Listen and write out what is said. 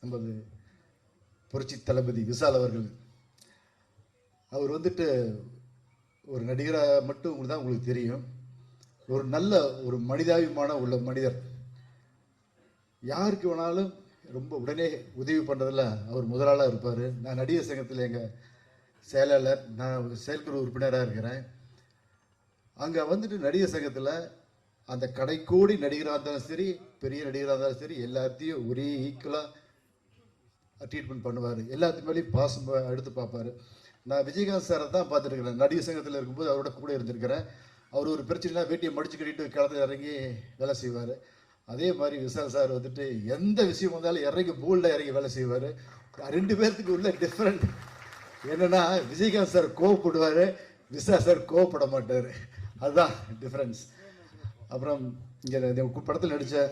நமது புரட்சி தளபதி விஷால் அவர்கள். அவர் வந்துட்டு ஒரு நடிகராக மட்டும் தான் உங்களுக்கு தெரியும். ஒரு நல்ல ஒரு மனிதாபிமான உள்ள மனிதர். யாருக்கு வேணாலும் ரொம்ப உடனே உதவி பண்ணுறதில் அவர் முதலாளாக இருப்பார். நான் நடிகர் சங்கத்தில் எங்கள் செயலாளர், நான் செயற்குழு உறுப்பினராக இருக்கிறேன். அங்கே வந்துட்டு நடிகர் சங்கத்தில் அந்த கடைக்கோடி நடிகராக இருந்தாலும் சரி, பெரிய நடிகராக இருந்தாலும் சரி, எல்லாத்தையும் ஒரே ஈக்குவலாக ட்ரீட்மெண்ட் பண்ணுவார். எல்லாத்து மேலேயும் பாசம் எடுத்து பார்ப்பார். நான் விஜயகாந்த் சாரை தான் பார்த்துருக்கிறேன். நடிகர் சங்கத்தில் இருக்கும்போது அவரோட கூட இருந்திருக்கிறேன். அவர் ஒரு பிரச்சனைனா வேட்டியை மடிச்சு கட்டிட்டு களத்தில் இறங்கி வேலை செய்வார். அதே மாதிரி விஷால் சார் வந்துட்டு எந்த விஷயம் வந்தாலும் இறங்கி போல்டாக இறங்கி வேலை செய்வார். 2 பேர்த்துக்கு உள்ள டிஃப்ரெண்ட் என்னென்னா, விஜயகாந்த் சார் கோவப்படுவார், விஷால் சார் கோவப்பட மாட்டார். அதுதான் டிஃப்ரென்ஸ். அப்புறம் இங்கே படத்தில் நடித்த